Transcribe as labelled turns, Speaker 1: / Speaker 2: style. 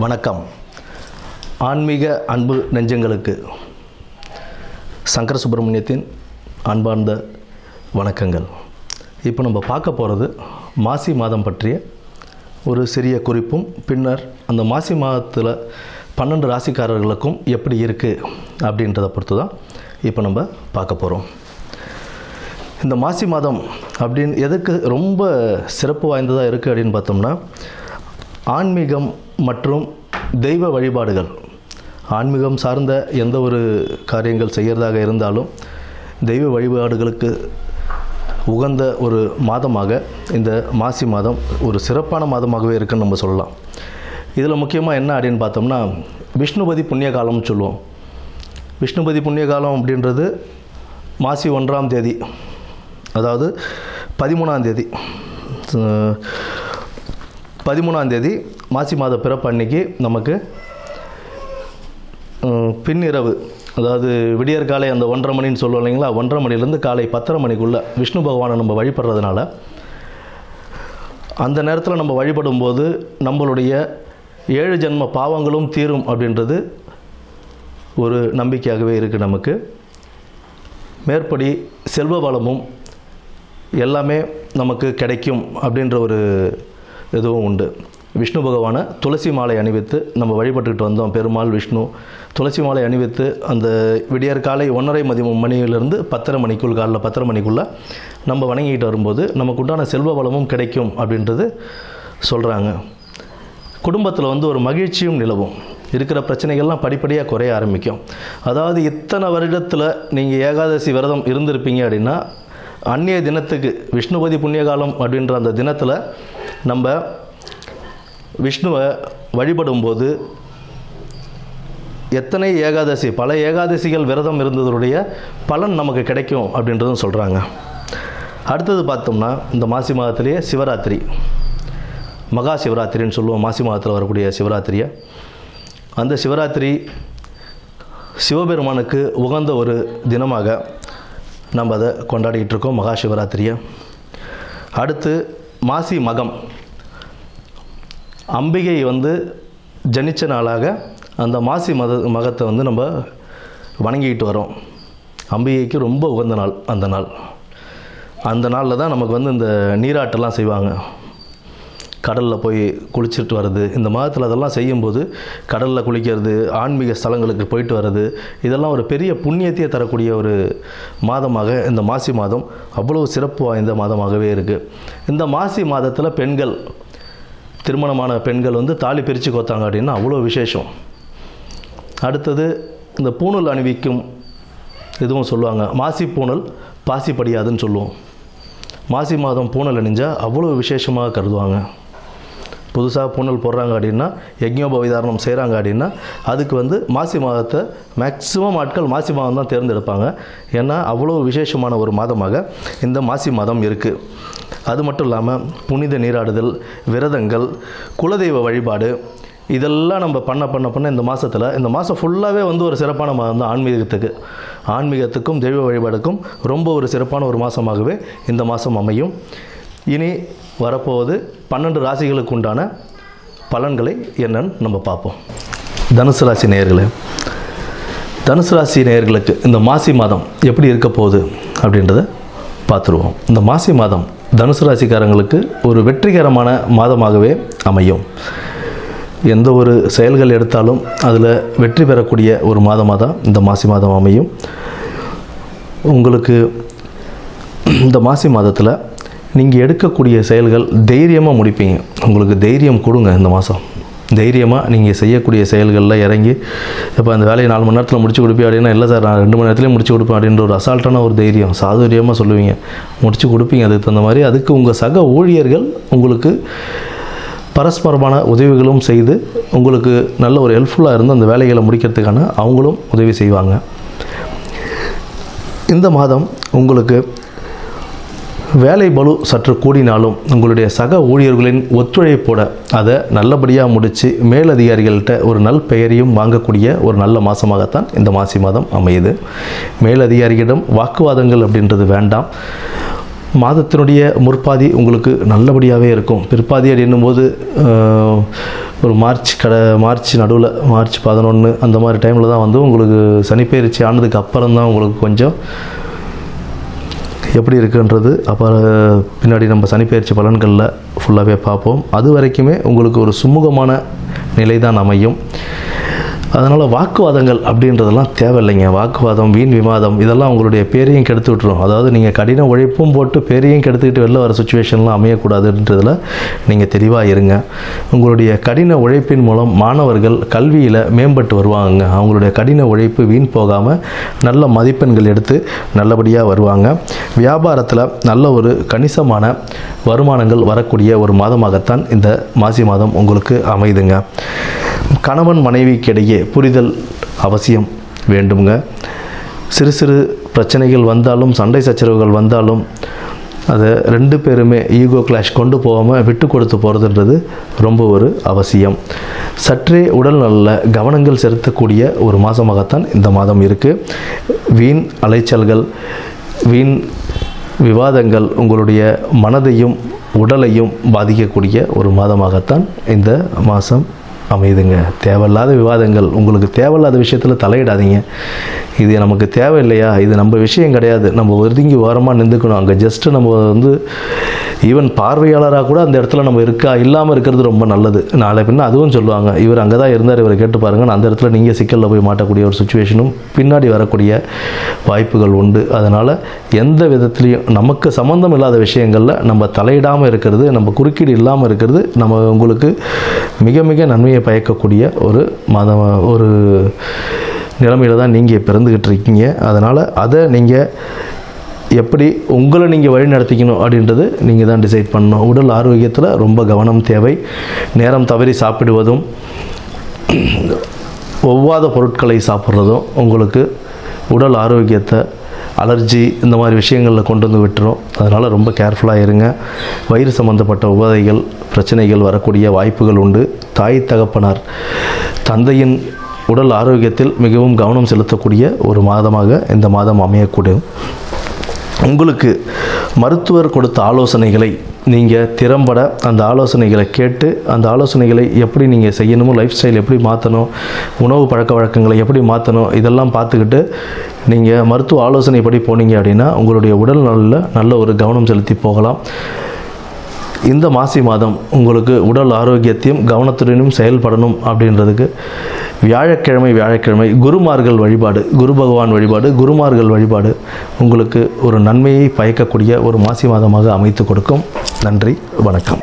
Speaker 1: வணக்கம். ஆன்மீக அன்பு நெஞ்சங்களுக்கு சங்கர சுப்பிரமணியத்தின் அன்பார்ந்த வணக்கங்கள். இப்போ நம்ம பார்க்க போகிறது மாசி மாதம் பற்றிய ஒரு சிறிய குறிப்பும், பின்னர் அந்த மாசி மாதத்தில் 12 ராசிக்காரர்களுக்கும் எப்படி இருக்குது அப்படின்றத பொறுத்து தான் இப்போ நம்ம பார்க்க போகிறோம். இந்த மாசி மாதம் அப்படின்னு எதுக்கு ரொம்ப சிறப்பு வாய்ந்ததாக இருக்குது அப்படின்னு பார்த்தோம்னா, ஆன்மீகம் மற்றும் தெய்வ வழிபாடுகள், ஆன்மீகம் சார்ந்த எந்த ஒரு காரியங்கள் செய்கிறதாக இருந்தாலும் தெய்வ வழிபாடுகளுக்கு உகந்த ஒரு மாதமாக இந்த மாசி மாதம் ஒரு சிறப்பான மாதமாகவே இருக்குன்னு நம்ம சொல்லலாம். இதில் முக்கியமாக என்ன அப்படின்னு பார்த்தோம்னா, விஷ்ணுபதி புண்ணிய காலம்னு சொல்லுவோம். விஷ்ணுபதி புண்ணிய காலம் அப்படின்றது மாசி 1ஆம் தேதி, அதாவது 13ஆம் தேதி மாசி மாத பிறப்பு அன்னைக்கு நமக்கு பின்னிரவு, அதாவது விடியற்காலை அந்த 1:30 மணின்னு சொல்லுவோம் இல்லைங்களா, 1:30 மணிலேருந்து காலை 10:30 மணிக்குள்ளே விஷ்ணு பகவானை நம்ம வழிபடுறதுனால அந்த நேரத்தில் நம்ம வழிபடும்போது நம்மளுடைய 7 ஜென்ம பாவங்களும் தீரும் அப்படின்றது ஒரு நம்பிக்கையாகவே இருக்குது நமக்கு. மேற்படி செல்வ வளமும் எல்லாமே நமக்கு கிடைக்கும் அப்படின்ற ஒரு இதுவும் உண்டு. விஷ்ணு பகவானை துளசி மாலை அணிவித்து நம்ம வழிபட்டுக்கிட்டு வந்தோம். பெருமாள் விஷ்ணு துளசி மாலை அணிவித்து அந்த விடியற்காலை 1:30 மணியிலிருந்து 10:30 மணிக்குள், காலைல 10:30 மணிக்குள்ளே நம்ம வணங்கிட்டு வரும்போது நமக்கு உண்டான செல்வ வளமும் கிடைக்கும் அப்படின்றது சொல்கிறாங்க. குடும்பத்தில் ஒரு மகிழ்ச்சியும் நிலவும், இருக்கிற பிரச்சனைகள்லாம் படிப்படியாக குறைய ஆரம்பிக்கும். அதாவது இத்தனை வருடத்தில் நீங்கள் ஏகாதசி விரதம் இருந்திருப்பீங்க அப்படின்னா, அன்றைய தினத்துக்கு விஷ்ணுபதி புண்ணியகாலம் அப்படின்ற அந்த தினத்தில் நம்ம விஷ்ணுவை வழிபடும்போது எத்தனை ஏகாதசி, பல ஏகாதசிகள் விரதம் இருந்ததுடைய பலன் நமக்கு கிடைக்கும் அப்படின்றதும் சொல்கிறாங்க. அடுத்தது பார்த்தோம்னா, இந்த மாசி மாதத்திலேயே சிவராத்திரி, மகா சிவராத்திரின்னு சொல்லுவோம். மாசி மாதத்தில் வரக்கூடிய சிவராத்திரியை, அந்த சிவராத்திரி சிவபெருமானுக்கு உகந்த ஒரு தினமாக நம்ம அதை கொண்டாடிக்கிட்டு இருக்கோம், மகா சிவராத்திரியை. அடுத்து மாசி மகம், அம்பிகை ஜனித்த நாளாக அந்த மாசி மகத்தை நம்ம வணங்கிக்கிட்டு வரோம். அம்பிகைக்கு ரொம்ப உகந்த நாள் அந்த நாளில் தான் நமக்கு இந்த நீராட்டெல்லாம் செய்வாங்க. கடலில் போய் குளிச்சுட்டு வர்றது, இந்த மாதத்தில் அதெல்லாம் செய்யும்போது கடலில் குளிக்கிறது, ஆன்மீக ஸ்தலங்களுக்கு போயிட்டு வர்றது, இதெல்லாம் ஒரு பெரிய புண்ணியத்தையே தரக்கூடிய ஒரு மாதமாக இந்த மாசி மாதம் அவ்வளோ சிறப்பு வாய்ந்த மாதமாகவே இருக்குது. இந்த மாசி மாதத்தில் பெண்கள், திருமணமான பெண்கள் தாலி பிரித்து கோத்தாங்க அப்படின்னா அவ்வளோ விசேஷம். அடுத்தது இந்த பூணூல் அணிவிக்கும் இதுவும் சொல்லுவாங்க. மாசி பூணல் பாசி படியாதுன்னு சொல்லுவோம். மாசி மாதம் பூணல் அணிஞ்சால் அவ்வளோ விசேஷமாக கருதுவாங்க. புதுசாக பூணல் போடுறாங்க அப்படின்னா, யஜ்ஞோபவிதாரணம் செய்கிறாங்க அப்படின்னா, அதுக்கு மாசி மாதத்தை மேக்ஸிமம் ஆட்கள் மாசி மாதம் தான் தேர்ந்தெடுப்பாங்க. ஏன்னா அவ்வளோ விசேஷமான ஒரு மாதமாக இந்த மாசி மாதம் இருக்குது. அது மட்டும் இல்லாமல் புனித நீராடுதல், விரதங்கள், குலதெய்வ வழிபாடு, இதெல்லாம் நம்ம பண்ண இந்த மாதத்தில், இந்த மாதம் ஃபுல்லாகவே ஒரு சிறப்பான மாதம் தான். ஆன்மீகத்துக்கும் தெய்வ வழிபாடுக்கும் ரொம்ப ஒரு சிறப்பான ஒரு மாதமாகவே இந்த மாதம் அமையும். இனி வரப்போவது 12 ராசிகளுக்கு உண்டான பலன்களை என்னன்னு நம்ம பார்ப்போம். தனுசு ராசி நேயர்களுக்கு இந்த மாசி மாதம் எப்படி இருக்க போகுது அப்படின்றத பார்த்துருவோம். இந்த மாசி மாதம் தனுசு ராசிக்காரங்களுக்கு ஒரு வெற்றிகரமான மாதமாகவே அமையும். எந்த ஒரு செயல்கள் எடுத்தாலும் அதில் வெற்றி பெறக்கூடிய ஒரு மாதமாக தான் இந்த மாசி மாதம் அமையும். உங்களுக்கு இந்த மாசி மாதத்தில் நீங்கள் எடுக்கக்கூடிய செயல்கள் தைரியமாக முடிப்பீங்க. உங்களுக்கு தைரியம் கொடுங்க. இந்த மாதம் தைரியமாக நீங்கள் செய்யக்கூடிய செயல்களில் இறங்கி, இப்போ அந்த வேலையை 4 மணி நேரத்தில் முடிச்சு கொடுப்பேன் அப்படின்னா, இல்லை சார் நான் 2 மணி நேரத்துலேயே முடிச்சு கொடுப்பேன் அப்படின்ற ஒரு அசால்ட்டான ஒரு தைரியம், சாதுரியமாக சொல்லுவீங்க, முடிச்சு கொடுப்பீங்க. அதுக்கு தகுந்த மாதிரி அதுக்கு உங்கள் சக ஊழியர்கள் உங்களுக்கு பரஸ்பரமான உதவிகளும் செய்து உங்களுக்கு நல்ல ஒரு ஹெல்ப்ஃபுல்லாக இருந்து அந்த வேலைகளை முடிக்கிறதுக்கான அவங்களும் உதவி செய்வாங்க. இந்த மாதம் உங்களுக்கு வேலை பளு சற்று கூடினாலும் உங்களுடைய சக ஊழியர்களின் ஒத்துழைப்போட அதை நல்லபடியாக முடித்து மேலதிகாரிகள்கிட்ட ஒரு நல் பெயரையும் வாங்கக்கூடிய ஒரு நல்ல மாதமாகத்தான் இந்த மாசி மாதம் அமையுது. மேலதிகாரிகளிடம் வாக்குவாதங்கள் அப்படின்றது வேண்டாம். மாதத்தினுடைய முற்பாதி உங்களுக்கு நல்லபடியாகவே இருக்கும். பிற்பாதி அப்படின்னும் போது ஒரு மார்ச் நடுவில் மார்ச் 11 அந்த மாதிரி டைமில் தான் வந்து உங்களுக்கு சனிப்பெயர்ச்சி ஆனதுக்கு அப்புறம் தான் உங்களுக்கு கொஞ்சம் எப்படி இருக்குன்றது அப்புறம் பின்னாடி நம்ம சனிப்பெயர்ச்சி பலன்களில் ஃபுல்லாகவே பார்ப்போம். அது வரைக்குமே உங்களுக்கு ஒரு சுமூகமான நிலை தான் அமையும். அதனால் வாக்குவாதங்கள் அப்படின்றதெல்லாம் தேவையில்லைங்க. வாக்குவாதம், வீண் விவாதம் இதெல்லாம் உங்களுடைய பேரையும் கெடுத்து விட்டுரும். அதாவது நீங்கள் கடின உழைப்பும் போட்டு பேரையும் கெடுத்துக்கிட்டு வெளில வர சுச்சுவேஷன்லாம் அமையக்கூடாதுன்றதில் நீங்கள் தெளிவாக இருங்க. உங்களுடைய கடின உழைப்பின் மூலம் மாணவர்கள் கல்வியில் மேம்பட்டு வருவாங்க. அவங்களுடைய கடின உழைப்பு வீண் போகாமல் நல்ல மதிப்பெண்கள் எடுத்து நல்லபடியாக வருவாங்க. வியாபாரத்தில் நல்ல ஒரு கணிசமான வருமானங்கள் வரக்கூடிய ஒரு மாதமாகத்தான் இந்த மாசி மாதம் உங்களுக்கு அமைதுங்க. கணவன் மனைவிக்கிடையே புரிதல் அவசியம் வேண்டுங்க. சிறு சிறு பிரச்சனைகள் வந்தாலும், சண்டை சச்சரவுகள் வந்தாலும் அதை 2 பேருமே ஈகோ கிளாஷ் கொண்டு போகாமல் விட்டு கொடுத்து போகிறதுன்றது ரொம்ப ஒரு அவசியம். சற்றே உடல் நல்ல கவனங்கள் செலுத்தக்கூடிய ஒரு மாதமாகத்தான் இந்த மாதம் இருக்குது. வீண் அலைச்சல்கள், வீண் விவாதங்கள் உங்களுடைய மனதையும் உடலையும் பாதிக்கக்கூடிய ஒரு மாதமாகத்தான் இந்த மாதம் அமைதுங்க. தேவையில்லாத விவாதங்கள், உங்களுக்கு தேவையில்லாத விஷயத்தில் தலையிடாதீங்க. இது நமக்கு தேவையில்லையா, இது நம்ம விஷயம் கிடையாது, நம்ம ஒதுங்கி ஓரமாக நின்றுக்கணும். அங்கே ஜஸ்ட்டு நம்ம வந்து ஈவன் பார்வையாளராக கூட அந்த இடத்துல நம்ம இல்லாமல் இருக்கிறது ரொம்ப நல்லது. நாளை பின்ன அதுவும் சொல்லுவாங்க, இவர் அங்கே தான் இருந்தார், இவரை கேட்டு பாருங்கள், அந்த இடத்துல நீங்கள் சிக்கலில் போய் மாட்டக்கூடிய ஒரு சுச்சுவேஷனும் பின்னாடி வரக்கூடிய வாய்ப்புகள் உண்டு. அதனால் எந்த விதத்துலேயும் நமக்கு சம்மந்தம் இல்லாத விஷயங்களில் நம்ம தலையிடாமல் இருக்கிறது, நம்ம குறுக்கீடு இல்லாமல் இருக்கிறது நம்ம உங்களுக்கு மிக மிக நன்மையை பயக்கக்கூடிய ஒரு ஒரு நிலைமையில் தான் நீங்கள் பிறந்துக்கிட்டு இருக்கீங்க. அதனால் அதை நீங்கள் எப்படி உங்களை நீங்கள் வழி நடத்திக்கணும் அப்படின்றது நீங்கள் தான் டிசைட் பண்ணணும். உடல் ஆரோக்கியத்தில் ரொம்ப கவனம் தேவை. நேரம் தவறி சாப்பிடுவதும், ஒவ்வாத பொருட்களை சாப்பிட்றதும் உங்களுக்கு உடல் ஆரோக்கியத்தை அலர்ஜி இந்த மாதிரி விஷயங்களில் கொண்டு வந்து விட்டுரும். அதனால் ரொம்ப கேர்ஃபுல்லாக இருங்க. வயிறு சம்மந்தப்பட்ட உபாதைகள், பிரச்சனைகள் வரக்கூடிய வாய்ப்புகள் உண்டு. தாய் தகப்பனார், தந்தையின் உடல் ஆரோக்கியத்தில் மிகவும் கவனம் செலுத்தக்கூடிய ஒரு மாதமாக இந்த மாதம் அமையக்கூடும். உங்களுக்கு மருத்துவர் கொடுத்த ஆலோசனைகளை நீங்கள் திறம்பட அந்த ஆலோசனைகளை கேட்டு, அந்த ஆலோசனைகளை எப்படி நீங்கள் செய்யணுமோ, லைஃப் ஸ்டைல் எப்படி மாற்றணும், உணவு பழக்க வழக்கங்களை எப்படி மாற்றணும், இதெல்லாம் பார்த்துக்கிட்டு நீங்கள் மருத்துவ ஆலோசனைப்படி போனீங்க அப்படின்னா உங்களுடைய உடல் நலில் நல்ல ஒரு கவனம் செலுத்தி போகலாம். இந்த மாசி மாதம் உங்களுக்கு உடல் ஆரோக்கியத்தையும் கவனத்துடனும் செயல்படணும் அப்படின்றதுக்கு வியாழக்கிழமை குருமார்கள் வழிபாடு, குரு பகவான் வழிபாடு, குருமார்கள் வழிபாடு உங்களுக்கு ஒரு நன்மையை பயக்கக்கூடிய ஒரு மாசி மாதமாக அமைத்து கொடுக்கும். நன்றி, வணக்கம்.